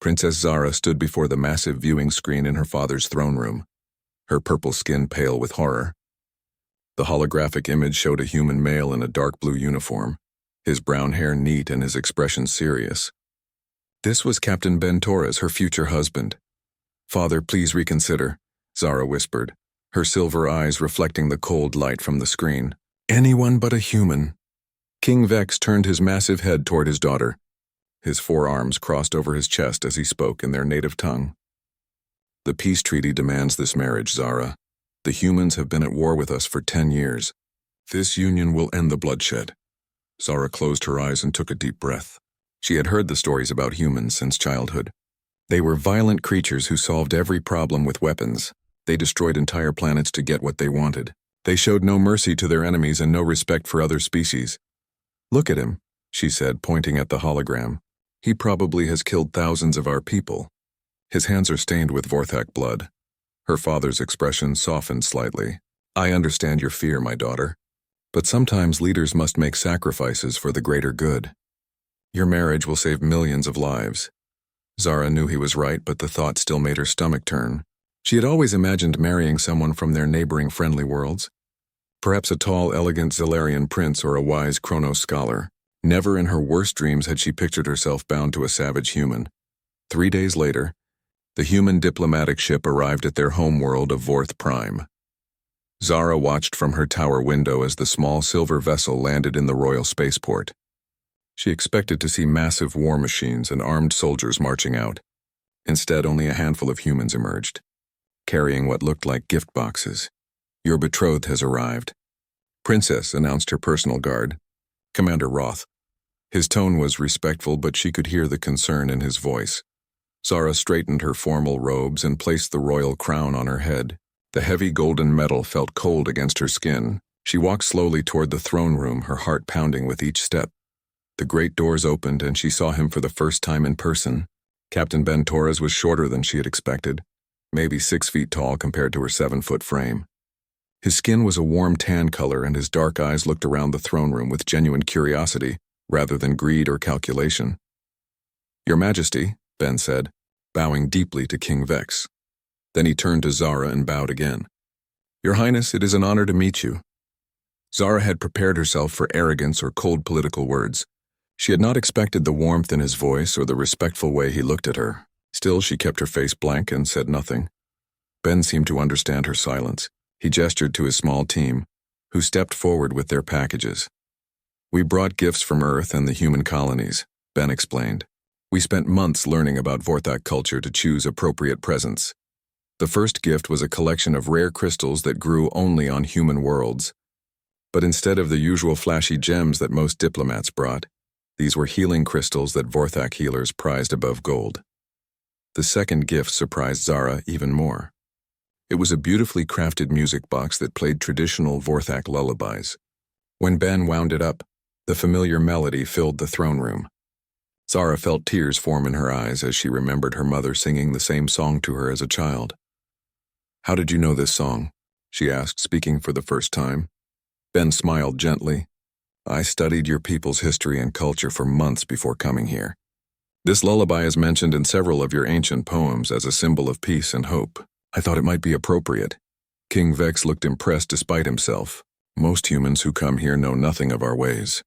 Princess Zara stood before the massive viewing screen in her father's throne room, her purple skin pale with horror. The holographic image showed a human male in a dark blue uniform, his brown hair neat and his expression serious. This was Captain Ben Torres, her future husband. "Father, please reconsider," Zara whispered, her silver eyes reflecting the cold light from the screen. "Anyone but a human." King Vex turned his massive head toward his daughter. His forearms crossed over his chest as he spoke in their native tongue. "The peace treaty demands this marriage, Zara. The humans have been at war with us for 10 years. This union will end the bloodshed." Zara closed her eyes and took a deep breath. She had heard the stories about humans since childhood. They were violent creatures who solved every problem with weapons. They destroyed entire planets to get what they wanted. They showed no mercy to their enemies and no respect for other species. "Look at him," she said, pointing at the hologram. "He probably has killed thousands of our people. His hands are stained with Vorthak blood." Her father's expression softened slightly. "I understand your fear, my daughter. But sometimes leaders must make sacrifices for the greater good. Your marriage will save millions of lives." Zara knew he was right, but the thought still made her stomach turn. She had always imagined marrying someone from their neighboring friendly worlds. Perhaps a tall, elegant Zilarian prince or a wise Chronos scholar. Never in her worst dreams had she pictured herself bound to a savage human. 3 days later, the human diplomatic ship arrived at their homeworld of Vorth Prime. Zara watched from her tower window as the small silver vessel landed in the royal spaceport. She expected to see massive war machines and armed soldiers marching out. Instead, only a handful of humans emerged, carrying what looked like gift boxes. "Your betrothed has arrived," Princess announced her personal guard, Commander Roth. His tone was respectful, but she could hear the concern in his voice. Zara straightened her formal robes and placed the royal crown on her head. The heavy golden metal felt cold against her skin. She walked slowly toward the throne room, her heart pounding with each step. The great doors opened and she saw him for the first time in person. Captain Ben Torres was shorter than she had expected, maybe 6 feet tall compared to her 7-foot frame. His skin was a warm tan color and his dark eyes looked around the throne room with genuine curiosity, rather than greed or calculation. "Your Majesty," Ben said, bowing deeply to King Vex. Then he turned to Zara and bowed again. "Your Highness, it is an honor to meet you." Zara had prepared herself for arrogance or cold political words. She had not expected the warmth in his voice or the respectful way he looked at her. Still, she kept her face blank and said nothing. Ben seemed to understand her silence. He gestured to his small team, who stepped forward with their packages. "We brought gifts from Earth and the human colonies," Ben explained. "We spent months learning about Vorthak culture to choose appropriate presents. The first gift was a collection of rare crystals that grew only on human worlds. But instead of the usual flashy gems that most diplomats brought, these were healing crystals that Vorthak healers prized above gold." The second gift surprised Zara even more. It was a beautifully crafted music box that played traditional Vorthak lullabies. When Ben wound it up, the familiar melody filled the throne room. Zara felt tears form in her eyes as she remembered her mother singing the same song to her as a child. "How did you know this song?" she asked, speaking for the first time. Ben smiled gently. "I studied your people's history and culture for months before coming here. This lullaby is mentioned in several of your ancient poems as a symbol of peace and hope. I thought it might be appropriate." King Vex looked impressed despite himself. "Most humans who come here know nothing of our ways."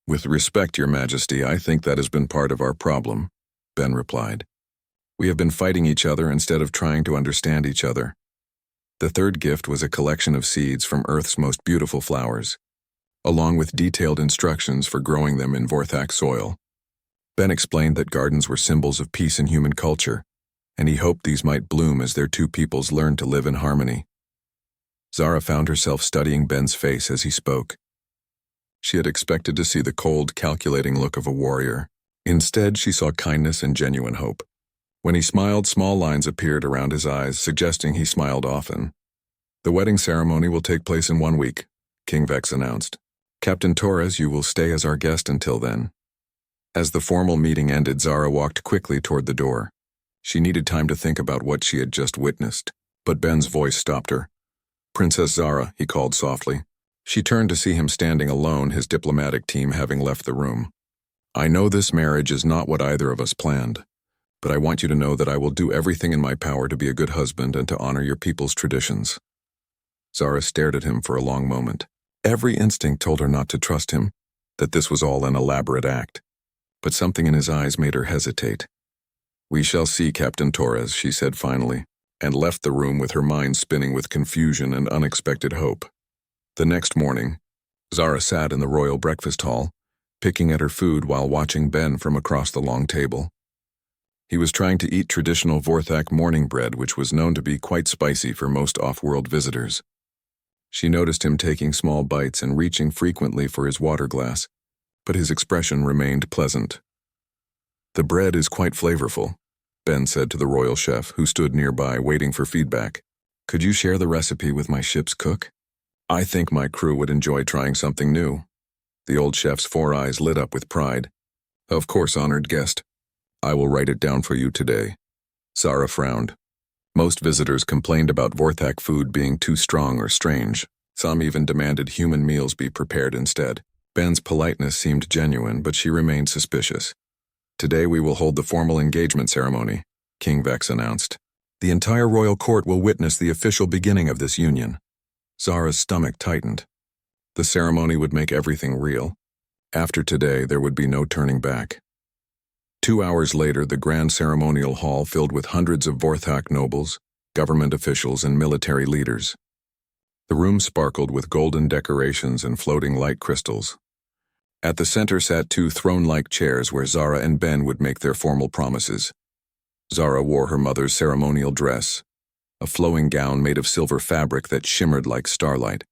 "With respect, Your Majesty, I think that has been part of our problem," Ben replied. "We have been fighting each other instead of trying to understand each other." The third gift was a collection of seeds from Earth's most beautiful flowers, along with detailed instructions for growing them in Vorthak soil. Ben explained that gardens were symbols of peace in human culture, and he hoped these might bloom as their two peoples learned to live in harmony. Zara found herself studying Ben's face as he spoke. She had expected to see the cold, calculating look of a warrior. Instead, she saw kindness and genuine hope. When he smiled, small lines appeared around his eyes, suggesting he smiled often. "The wedding ceremony will take place in 1 week," King Vex announced. "Captain Torres, you will stay as our guest until then." As the formal meeting ended, Zara walked quickly toward the door. She needed time to think about what she had just witnessed, but Ben's voice stopped her. "Princess Zara," he called softly. She turned to see him standing alone, his diplomatic team having left the room. "I know this marriage is not what either of us planned, but I want you to know that I will do everything in my power to be a good husband and to honor your people's traditions." Zara stared at him for a long moment. Every instinct told her not to trust him, that this was all an elaborate act. But something in his eyes made her hesitate. "We shall see, Captain Torres," she said finally, and left the room with her mind spinning with confusion and unexpected hope. The next morning, Zara sat in the royal breakfast hall, picking at her food while watching Ben from across the long table. He was trying to eat traditional Vorthak morning bread, which was known to be quite spicy for most off-world visitors. She noticed him taking small bites and reaching frequently for his water glass, but his expression remained pleasant. "The bread is quite flavorful," Ben said to the royal chef, who stood nearby waiting for feedback. "Could you share the recipe with my ship's cook? I think my crew would enjoy trying something new." The old chef's 4 eyes lit up with pride. "Of course, honored guest. I will write it down for you today." Zara frowned. Most visitors complained about Vorthak food being too strong or strange. Some even demanded human meals be prepared instead. Ben's politeness seemed genuine, but she remained suspicious. "Today we will hold the formal engagement ceremony," King Vex announced. "The entire royal court will witness the official beginning of this union." Zara's stomach tightened. The ceremony would make everything real. After today, there would be no turning back. 2 hours later, the grand ceremonial hall filled with hundreds of Vorthak nobles, government officials, and military leaders. The room sparkled with golden decorations and floating light crystals. At the center sat 2 throne-like chairs where Zara and Ben would make their formal promises. Zara wore her mother's ceremonial dress, a flowing gown made of silver fabric that shimmered like starlight.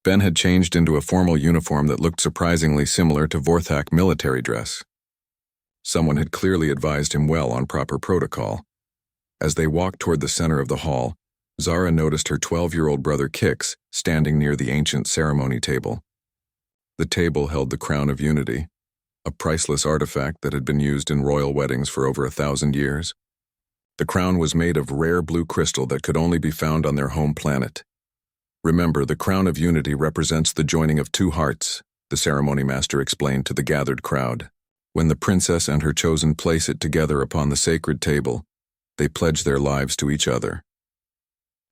Ben had changed into a formal uniform that looked surprisingly similar to Vorthak military dress. Someone had clearly advised him well on proper protocol. As they walked toward the center of the hall, Zara noticed her 12-year-old brother Kix standing near the ancient ceremony table. The table held the Crown of Unity, a priceless artifact that had been used in royal weddings for over 1,000 years. The crown was made of rare blue crystal that could only be found on their home planet. "Remember, the Crown of Unity represents the joining of 2 hearts," the ceremony master explained to the gathered crowd. "When the princess and her chosen place it together upon the sacred table, they pledge their lives to each other."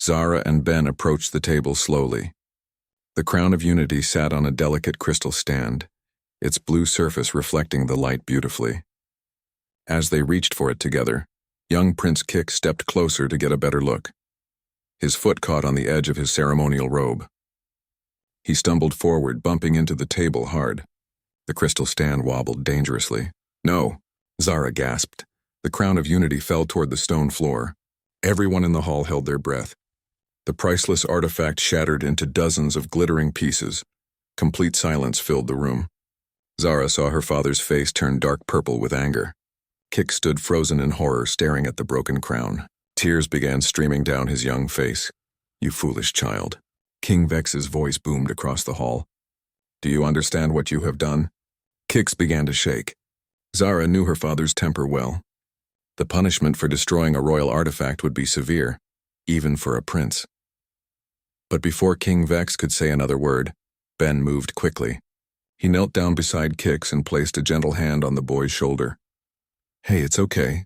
Zara and Ben approached the table slowly. The Crown of Unity sat on a delicate crystal stand, its blue surface reflecting the light beautifully. As they reached for it together, young Prince Kix stepped closer to get a better look. His foot caught on the edge of his ceremonial robe. He stumbled forward, bumping into the table hard. The crystal stand wobbled dangerously. "No," Zara gasped. The Crown of Unity fell toward the stone floor. Everyone in the hall held their breath. The priceless artifact shattered into dozens of glittering pieces. Complete silence filled the room. Zara saw her father's face turn dark purple with anger. Kix stood frozen in horror, staring at the broken crown. Tears began streaming down his young face. "You foolish child." King Vex's voice boomed across the hall. "Do you understand what you have done?" Kix began to shake. Zara knew her father's temper well. The punishment for destroying a royal artifact would be severe, even for a prince. But before King Vex could say another word, Ben moved quickly. He knelt down beside Kix and placed a gentle hand on the boy's shoulder. "Hey, it's okay,"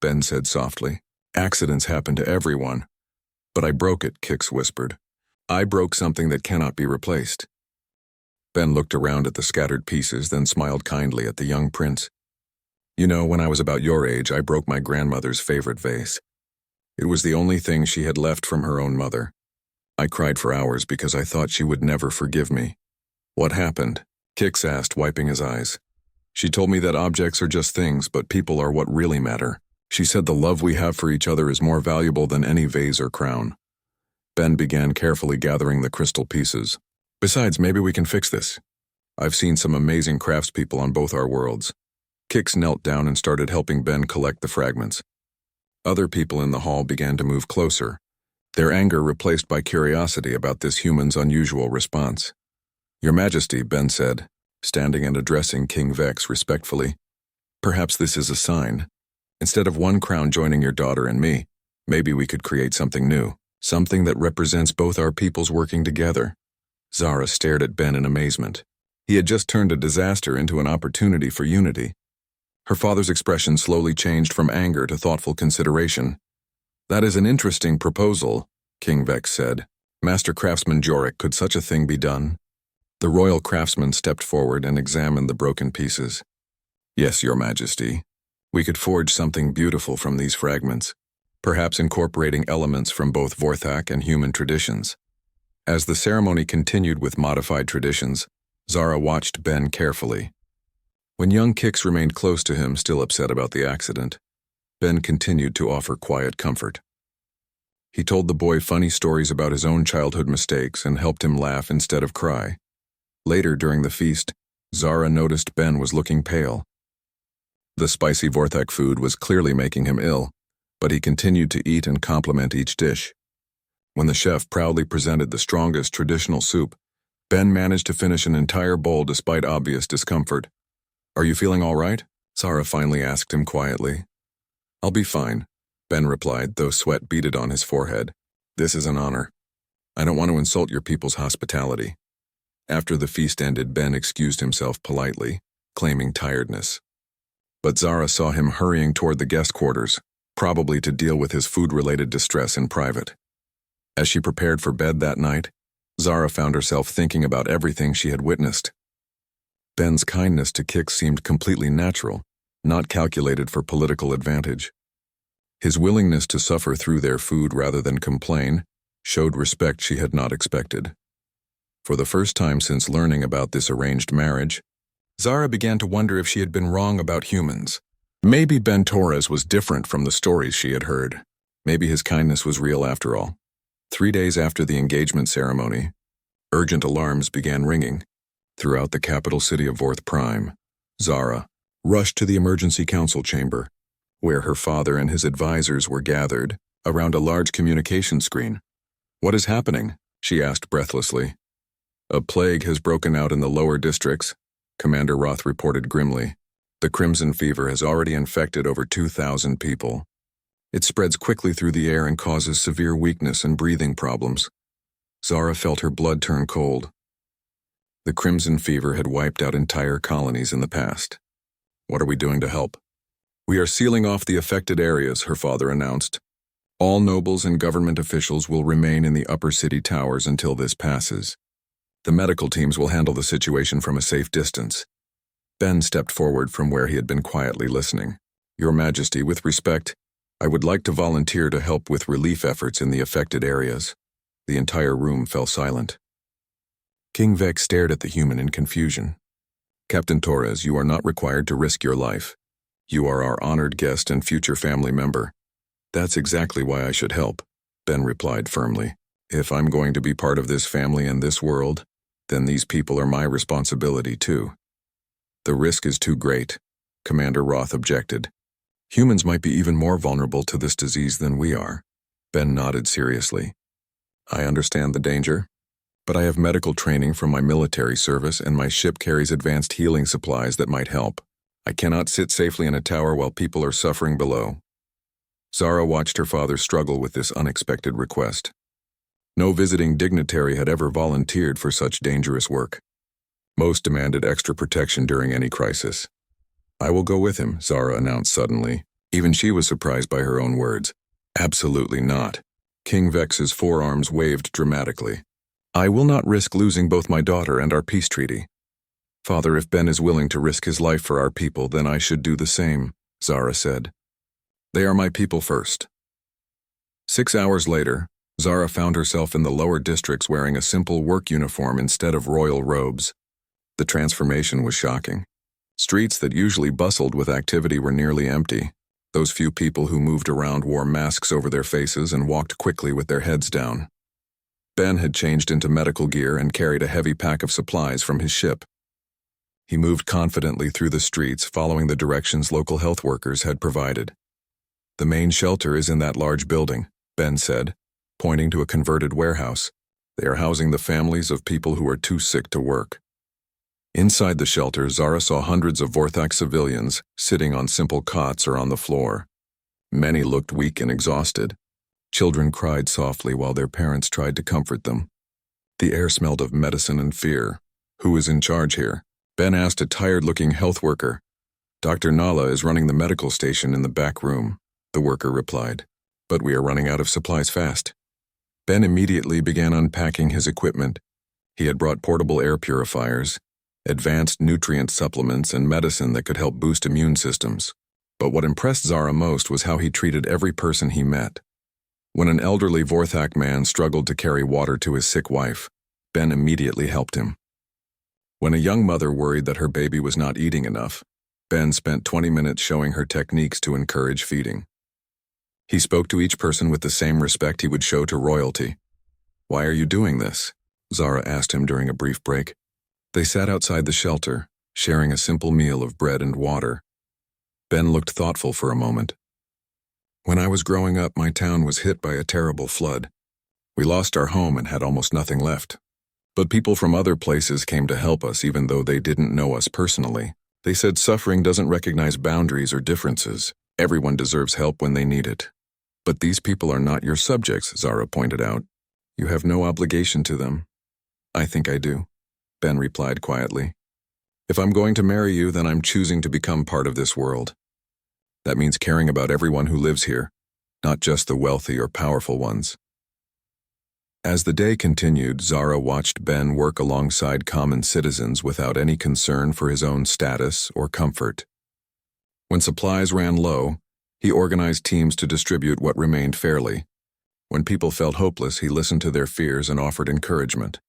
Ben said softly. "Accidents happen to everyone." "But I broke it," Kix whispered. "I broke something that cannot be replaced." Ben looked around at the scattered pieces, then smiled kindly at the young prince. "You know, when I was about your age, I broke my grandmother's favorite vase. It was the only thing she had left from her own mother. I cried for hours because I thought she would never forgive me." "What happened?" Kix asked, wiping his eyes. "She told me that objects are just things, but people are what really matter. She said the love we have for each other is more valuable than any vase or crown." Ben began carefully gathering the crystal pieces. "Besides, maybe we can fix this. I've seen some amazing craftspeople on both our worlds." Kix knelt down and started helping Ben collect the fragments. Other people in the hall began to move closer, their anger replaced by curiosity about this human's unusual response. "Your Majesty," Ben said, standing and addressing King Vex respectfully, "perhaps this is a sign. Instead of one crown joining your daughter and me, maybe we could create something new, something that represents both our peoples working together." Zara stared at Ben in amazement. He had just turned a disaster into an opportunity for unity. Her father's expression slowly changed from anger to thoughtful consideration. "That is an interesting proposal," King Vex said. "Master Craftsman Jorik, could such a thing be done?" The royal craftsman stepped forward and examined the broken pieces. "Yes, Your Majesty. We could forge something beautiful from these fragments, perhaps incorporating elements from both Vorthak and human traditions." As the ceremony continued with modified traditions, Zara watched Ben carefully. When young Kix remained close to him, still upset about the accident, Ben continued to offer quiet comfort. He told the boy funny stories about his own childhood mistakes and helped him laugh instead of cry. Later during the feast, Zara noticed Ben was looking pale. The spicy Vorthak food was clearly making him ill, but he continued to eat and compliment each dish. When the chef proudly presented the strongest traditional soup, Ben managed to finish an entire bowl despite obvious discomfort. "Are you feeling all right?" Zara finally asked him quietly. "I'll be fine," Ben replied, though sweat beaded on his forehead. "This is an honor. I don't want to insult your people's hospitality." After the feast ended, Ben excused himself politely, claiming tiredness. But Zara saw him hurrying toward the guest quarters, probably to deal with his food-related distress in private. As she prepared for bed that night, Zara found herself thinking about everything she had witnessed. Ben's kindness to Kix seemed completely natural, not calculated for political advantage. His willingness to suffer through their food rather than complain showed respect she had not expected. For the first time since learning about this arranged marriage, Zara began to wonder if she had been wrong about humans. Maybe Ben Torres was different from the stories she had heard. Maybe his kindness was real after all. 3 days after the engagement ceremony, urgent alarms began ringing. Throughout the capital city of Vorth Prime, Zara rushed to the emergency council chamber, where her father and his advisors were gathered around a large communication screen. "What is happening?" she asked breathlessly. "A plague has broken out in the lower districts," Commander Roth reported grimly. "The Crimson Fever has already infected over 2,000 people. It spreads quickly through the air and causes severe weakness and breathing problems." Zara felt her blood turn cold. The Crimson Fever had wiped out entire colonies in the past. "What are we doing to help?" "We are sealing off the affected areas," her father announced. "All nobles and government officials will remain in the upper city towers until this passes. The medical teams will handle the situation from a safe distance." Ben stepped forward from where he had been quietly listening. "Your Majesty, with respect, I would like to volunteer to help with relief efforts in the affected areas." The entire room fell silent. King Vex stared at the human in confusion. "Captain Torres, you are not required to risk your life. You are our honored guest and future family member." "That's exactly why I should help," Ben replied firmly. "If I'm going to be part of this family and this world, then these people are my responsibility too." "The risk is too great," Commander Roth objected. "Humans might be even more vulnerable to this disease than we are." Ben nodded seriously. "I understand the danger, but I have medical training from my military service and my ship carries advanced healing supplies that might help. I cannot sit safely in a tower while people are suffering below." Zara watched her father struggle with this unexpected request. No visiting dignitary had ever volunteered for such dangerous work. Most demanded extra protection during any crisis. "I will go with him," Zara announced suddenly. Even she was surprised by her own words. "Absolutely not." King Vex's forearms waved dramatically. "I will not risk losing both my daughter and our peace treaty." "Father, if Ben is willing to risk his life for our people, then I should do the same," Zara said. "They are my people first." 6 hours later, Zara found herself in the lower districts wearing a simple work uniform instead of royal robes. The transformation was shocking. Streets that usually bustled with activity were nearly empty. Those few people who moved around wore masks over their faces and walked quickly with their heads down. Ben had changed into medical gear and carried a heavy pack of supplies from his ship. He moved confidently through the streets, following the directions local health workers had provided. "The main shelter is in that large building," Ben said, pointing to a converted warehouse. "They are housing the families of people who are too sick to work." Inside the shelter, Zara saw hundreds of Vorthak civilians sitting on simple cots or on the floor. Many looked weak and exhausted. Children cried softly while their parents tried to comfort them. The air smelled of medicine and fear. "Who is in charge here?" Ben asked a tired-looking health worker. Dr. Nala is running the medical station in the back room, the worker replied. But we are running out of supplies fast. Ben immediately began unpacking his equipment. He had brought portable air purifiers, advanced nutrient supplements, and medicine that could help boost immune systems. But what impressed Zara most was how he treated every person he met. When an elderly Vorthak man struggled to carry water to his sick wife, Ben immediately helped him. When a young mother worried that her baby was not eating enough, Ben spent 20 minutes showing her techniques to encourage feeding. He spoke to each person with the same respect he would show to royalty. "Why are you doing this?" Zara asked him during a brief break. They sat outside the shelter, sharing a simple meal of bread and water. Ben looked thoughtful for a moment. "When I was growing up, my town was hit by a terrible flood. We lost our home and had almost nothing left. But people from other places came to help us even though they didn't know us personally. They said suffering doesn't recognize boundaries or differences. Everyone deserves help when they need it. But these people are not your subjects," Zara pointed out. "You have no obligation to them." "I think I do," Ben replied quietly. "If I'm going to marry you, then I'm choosing to become part of this world. That means caring about everyone who lives here, not just the wealthy or powerful ones." As the day continued, Zara watched Ben work alongside common citizens without any concern for his own status or comfort. When supplies ran low, he organized teams to distribute what remained fairly. When people felt hopeless, he listened to their fears and offered encouragement.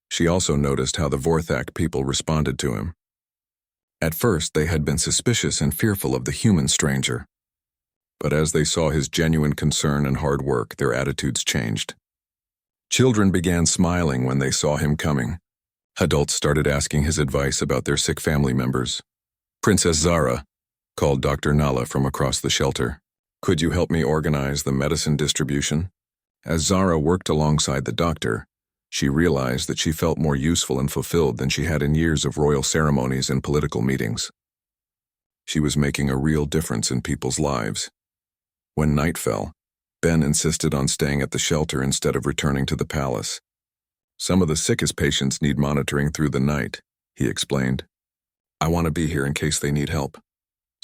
She also noticed how the Vorthak people responded to him. At first, they had been suspicious and fearful of the human stranger. But as they saw his genuine concern and hard work, their attitudes changed. Children began smiling when they saw him coming. Adults started asking his advice about their sick family members. "Princess Zara," called Dr. Nala from across the shelter. "Could you help me organize the medicine distribution?" As Zara worked alongside the doctor, she realized that she felt more useful and fulfilled than she had in years of royal ceremonies and political meetings. She was making a real difference in people's lives. When night fell, Ben insisted on staying at the shelter instead of returning to the palace. "Some of the sickest patients need monitoring through the night," he explained. "I want to be here in case they need help."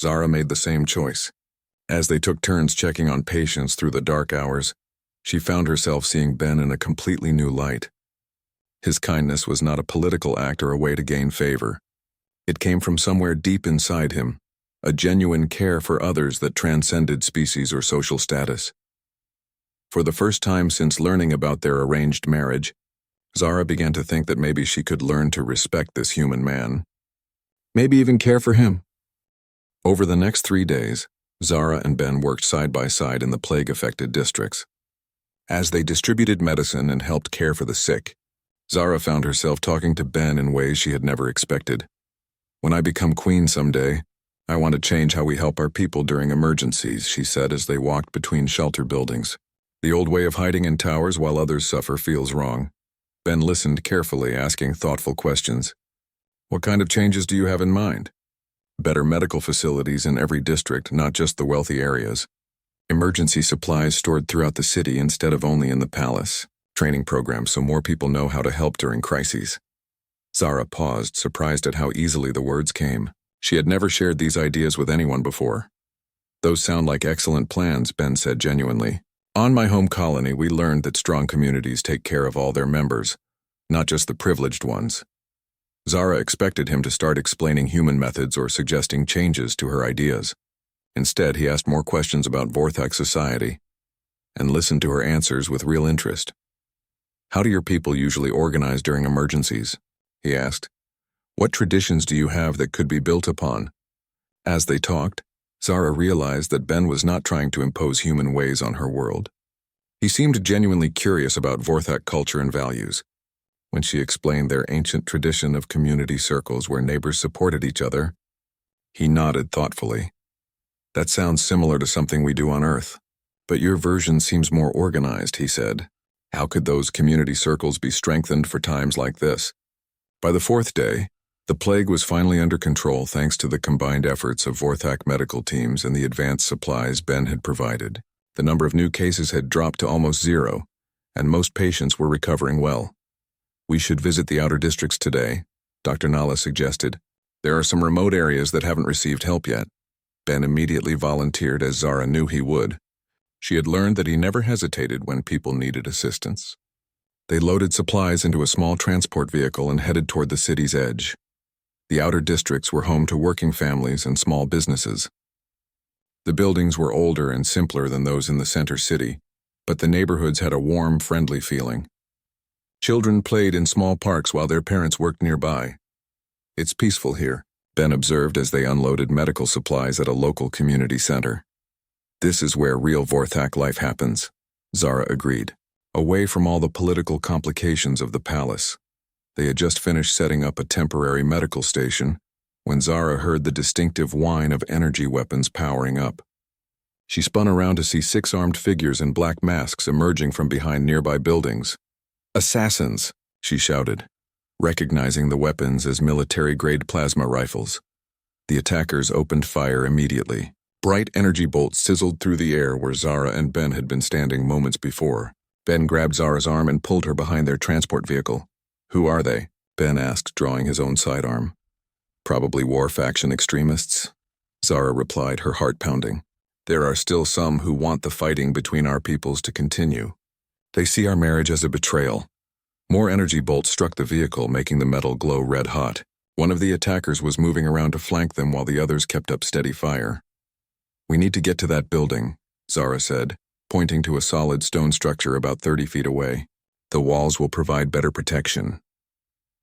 Zara made the same choice. As they took turns checking on patients through the dark hours, she found herself seeing Ben in a completely new light. His kindness was not a political act or a way to gain favor. It came from somewhere deep inside him, a genuine care for others that transcended species or social status. For the first time since learning about their arranged marriage, Zara began to think that maybe she could learn to respect this human man. Maybe even care for him. Over the next 3 days, Zara and Ben worked side by side in the plague-affected districts. As they distributed medicine and helped care for the sick, Zara found herself talking to Ben in ways she had never expected. "When I become queen someday, I want to change how we help our people during emergencies," she said as they walked between shelter buildings. "The old way of hiding in towers while others suffer feels wrong." Ben listened carefully, asking thoughtful questions. "What kind of changes do you have in mind?" "Better medical facilities in every district, not just the wealthy areas. Emergency supplies stored throughout the city instead of only in the palace. Training programs so more people know how to help during crises." Zara paused, surprised at how easily the words came. She had never shared these ideas with anyone before. "Those sound like excellent plans," Ben said genuinely. "On my home colony, we learned that strong communities take care of all their members, not just the privileged ones." Zara expected him to start explaining human methods or suggesting changes to her ideas. Instead, he asked more questions about Vorthak society and listened to her answers with real interest. "How do your people usually organize during emergencies?" he asked. "What traditions do you have that could be built upon?" As they talked, Zara realized that Ben was not trying to impose human ways on her world. He seemed genuinely curious about Vorthak culture and values. When she explained their ancient tradition of community circles where neighbors supported each other, he nodded thoughtfully. "That sounds similar to something we do on Earth. But your version seems more organized," he said. "How could those community circles be strengthened for times like this?" By the 4th day, the plague was finally under control thanks to the combined efforts of Vorthak medical teams and the advanced supplies Ben had provided. The number of new cases had dropped to almost 0, and most patients were recovering well. "We should visit the outer districts today," Dr. Nala suggested. There are some remote areas that haven't received help yet. Ben immediately volunteered as Zara knew he would. She had learned that he never hesitated when people needed assistance. They loaded supplies into a small transport vehicle and headed toward the city's edge. The outer districts were home to working families and small businesses. The buildings were older and simpler than those in the center city, but the neighborhoods had a warm, friendly feeling. Children played in small parks while their parents worked nearby. "It's peaceful here," Ben observed as they unloaded medical supplies at a local community center. "This is where real Vorthak life happens," Zara agreed, away from all the political complications of the palace. They had just finished setting up a temporary medical station when Zara heard the distinctive whine of energy weapons powering up. She spun around to see 6 armed figures in black masks emerging from behind nearby buildings. "Assassins!" she shouted, recognizing the weapons as military-grade plasma rifles. The attackers opened fire immediately. Bright energy bolts sizzled through the air where Zara and Ben had been standing moments before. Ben grabbed Zara's arm and pulled her behind their transport vehicle. "Who are they?" Ben asked, drawing his own sidearm. "Probably war faction extremists," Zara replied, her heart pounding. "There are still some who want the fighting between our peoples to continue. They see our marriage as a betrayal." More energy bolts struck the vehicle, making the metal glow red-hot. One of the attackers was moving around to flank them while the others kept up steady fire. "We need to get to that building," Zara said, pointing to a solid stone structure about 30 feet away. "The walls will provide better protection."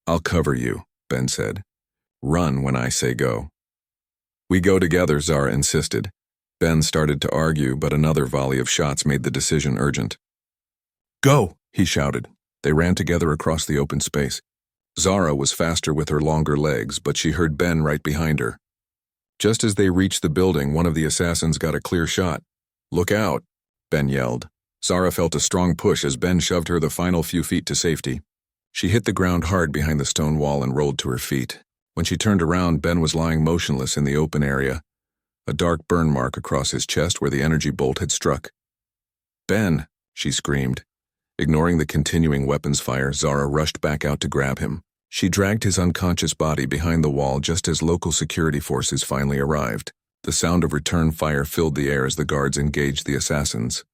"I'll cover you," Ben said. "Run when I say go." "We go together," Zara insisted. Ben started to argue, but another volley of shots made the decision urgent. "Go!" he shouted. They ran together across the open space. Zara was faster with her longer legs, but she heard Ben right behind her. Just as they reached the building, one of the assassins got a clear shot. "Look out!" Ben yelled. Zara felt a strong push as Ben shoved her the final few feet to safety. She hit the ground hard behind the stone wall and rolled to her feet. When she turned around, Ben was lying motionless in the open area, a dark burn mark across his chest where the energy bolt had struck. "Ben!" she screamed. Ignoring the continuing weapons fire, Zara rushed back out to grab him. She dragged his unconscious body behind the wall just as local security forces finally arrived. The sound of return fire filled the air as the guards engaged the assassins.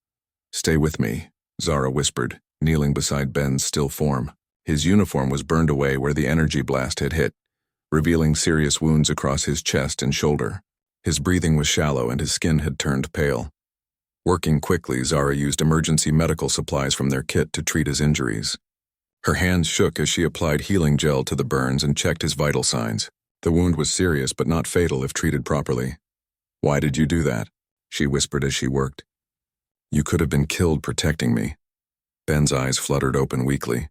"Stay with me," Zara whispered, kneeling beside Ben's still form. His uniform was burned away where the energy blast had hit, revealing serious wounds across his chest and shoulder. His breathing was shallow and his skin had turned pale. Working quickly, Zara used emergency medical supplies from their kit to treat his injuries. Her hands shook as she applied healing gel to the burns and checked his vital signs. The wound was serious but not fatal if treated properly. "Why did you do that?" she whispered as she worked. "You could have been killed protecting me." Ben's eyes fluttered open weakly.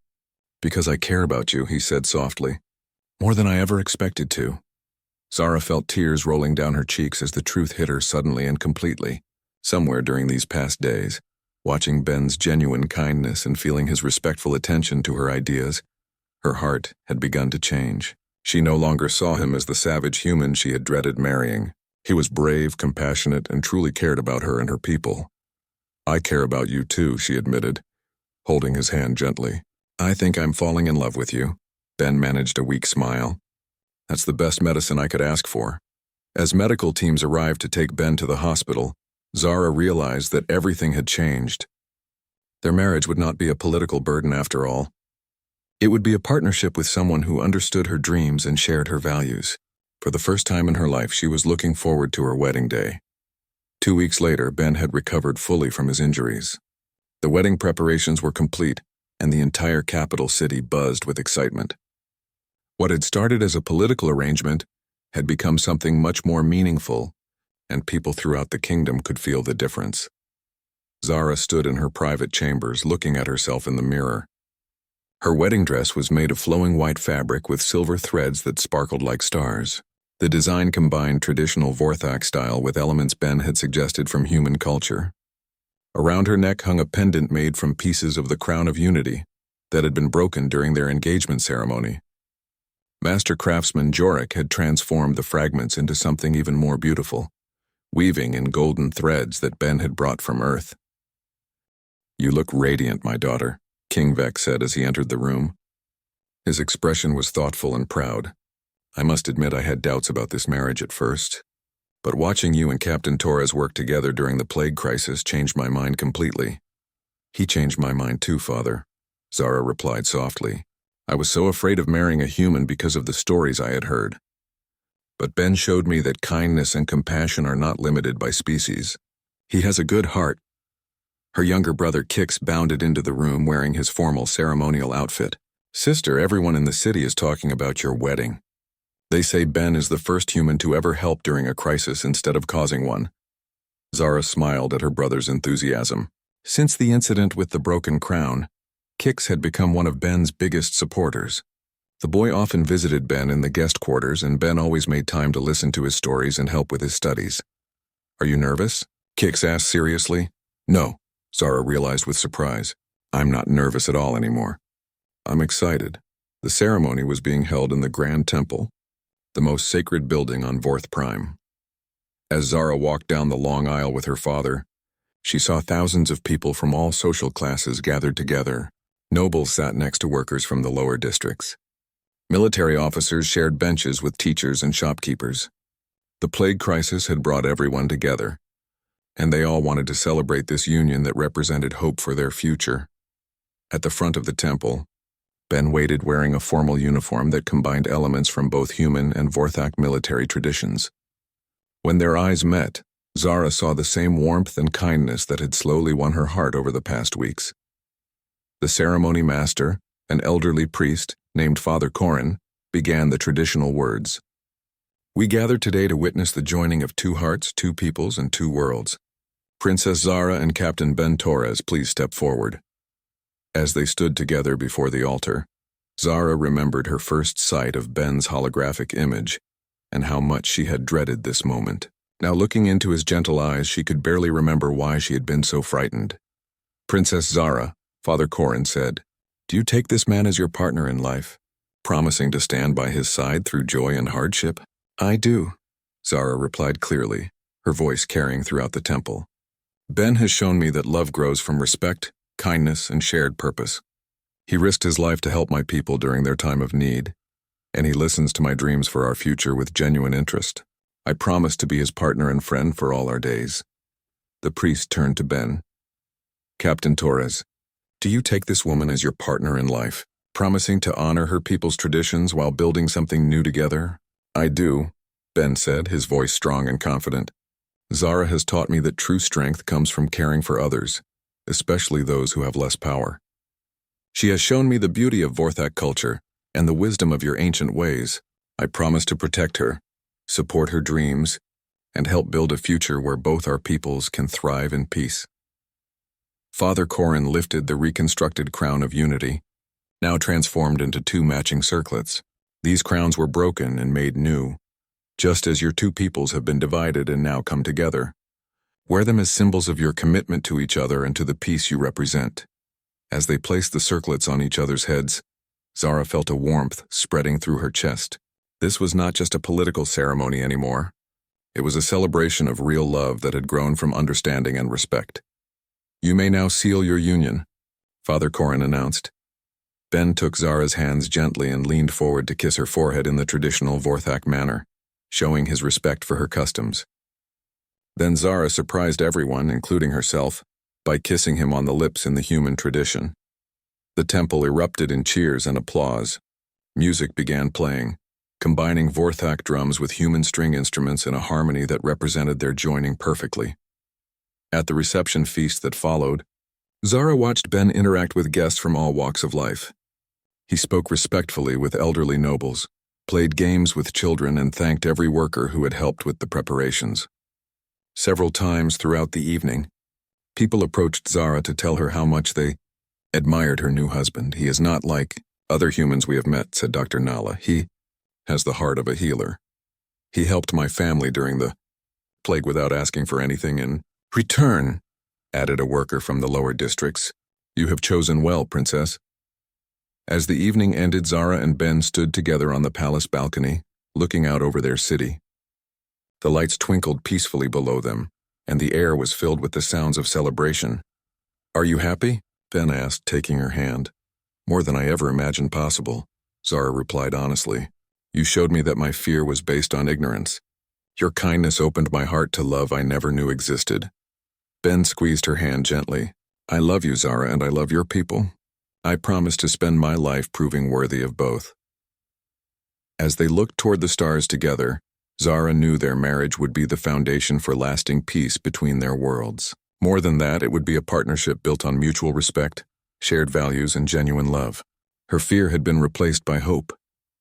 "Because I care about you," he said softly. "More than I ever expected to." Zara felt tears rolling down her cheeks as the truth hit her suddenly and completely. Somewhere during these past days, watching Ben's genuine kindness and feeling his respectful attention to her ideas, her heart had begun to change. She no longer saw him as the savage human she had dreaded marrying. He was brave, compassionate, and truly cared about her and her people. "I care about you too," she admitted, holding his hand gently. "I think I'm falling in love with you." Ben managed a weak smile. "That's the best medicine I could ask for." As medical teams arrived to take Ben to the hospital, Zara realized that everything had changed. Their marriage would not be a political burden after all. It would be a partnership with someone who understood her dreams and shared her values. For the first time in her life, she was looking forward to her wedding day. 2 weeks later, Ben had recovered fully from his injuries. The wedding preparations were complete, and the entire capital city buzzed with excitement. What had started as a political arrangement had become something much more meaningful, and people throughout the kingdom could feel the difference. Zara stood in her private chambers looking at herself in the mirror. Her wedding dress was made of flowing white fabric with silver threads that sparkled like stars. The design combined traditional Vorthak style with elements Ben had suggested from human culture. Around her neck hung a pendant made from pieces of the Crown of Unity that had been broken during their engagement ceremony. Master craftsman Jorik had transformed the fragments into something even more beautiful, weaving in golden threads that Ben had brought from Earth. "You look radiant, my daughter," King Vex said as he entered the room. His expression was thoughtful and proud. I must admit I had doubts about this marriage at first. But watching you and Captain Torres work together during the plague crisis changed my mind completely. He changed my mind too, Father, Zara replied softly. I was so afraid of marrying a human because of the stories I had heard. But Ben showed me that kindness and compassion are not limited by species. He has a good heart. Her younger brother Kix bounded into the room wearing his formal ceremonial outfit. Sister, everyone in the city is talking about your wedding. They say Ben is the first human to ever help during a crisis instead of causing one. Zara smiled at her brother's enthusiasm. Since the incident with the broken crown, Kix had become one of Ben's biggest supporters. The boy often visited Ben in the guest quarters, and Ben always made time to listen to his stories and help with his studies. Are you nervous? Kix asked seriously. No, Zara realized with surprise. I'm not nervous at all anymore. I'm excited. The ceremony was being held in the Grand Temple, the most sacred building on Vorth Prime. As Zara walked down the long aisle with her father, she saw thousands of people from all social classes gathered together. Nobles sat next to workers from the lower districts. Military officers shared benches with teachers and shopkeepers. The plague crisis had brought everyone together, and they all wanted to celebrate this union that represented hope for their future. At the front of the temple, Ben waited wearing a formal uniform that combined elements from both human and Vorthak military traditions. When their eyes met, Zara saw the same warmth and kindness that had slowly won her heart over the past weeks. The ceremony master, an elderly priest named Father Corin, began the traditional words. We gather today to witness the joining of two hearts, two peoples, and two worlds. Princess Zara and Captain Ben Torres, please step forward. As they stood together before the altar, Zara remembered her first sight of Ben's holographic image and how much she had dreaded this moment. Now looking into his gentle eyes, she could barely remember why she had been so frightened. Princess Zara, Father Corin said, do you take this man as your partner in life, promising to stand by his side through joy and hardship? I do, Zara replied clearly, her voice carrying throughout the temple. Ben has shown me that love grows from respect, kindness, and shared purpose. He risked his life to help my people during their time of need, and he listens to my dreams for our future with genuine interest. I promise to be his partner and friend for all our days. The priest turned to Ben. Captain Torres, do you take this woman as your partner in life, promising to honor her people's traditions while building something new together? I do, Ben said, his voice strong and confident. Zara has taught me that true strength comes from caring for others, especially those who have less power. She has shown me the beauty of Vorthak culture and the wisdom of your ancient ways. I promise to protect her, support her dreams, and help build a future where both our peoples can thrive in peace. Father Corin lifted the reconstructed crown of unity, now transformed into two matching circlets. These crowns were broken and made new, just as your two peoples have been divided and now come together. Wear them as symbols of your commitment to each other and to the peace you represent. As they placed the circlets on each other's heads, Zara felt a warmth spreading through her chest. This was not just a political ceremony anymore. It was a celebration of real love that had grown from understanding and respect. You may now seal your union, Father Corin announced. Ben took Zara's hands gently and leaned forward to kiss her forehead in the traditional Vorthak manner, showing his respect for her customs. Then Zara surprised everyone, including herself, by kissing him on the lips in the human tradition. The temple erupted in cheers and applause. Music began playing, combining Vorthak drums with human string instruments in a harmony that represented their joining perfectly. At the reception feast that followed, Zara watched Ben interact with guests from all walks of life. He spoke respectfully with elderly nobles, played games with children, and thanked every worker who had helped with the preparations. Several times throughout the evening, people approached Zara to tell her how much they admired her new husband. He is not like other humans we have met, said Dr. Nala. He has the heart of a healer. He helped my family during the plague without asking for anything in return, added a worker from the lower districts. You have chosen well, princess. As the evening ended, Zara and Ben stood together on the palace balcony, looking out over their city. The lights twinkled peacefully below them, and the air was filled with the sounds of celebration. Are you happy? Ben asked, taking her hand. More than I ever imagined possible, Zara replied honestly. You showed me that my fear was based on ignorance. Your kindness opened my heart to love I never knew existed. Ben squeezed her hand gently. I love you, Zara, and I love your people. I promise to spend my life proving worthy of both. As they looked toward the stars together, Zara knew their marriage would be the foundation for lasting peace between their worlds. More than that, it would be a partnership built on mutual respect, shared values, and genuine love. Her fear had been replaced by hope,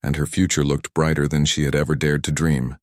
and her future looked brighter than she had ever dared to dream.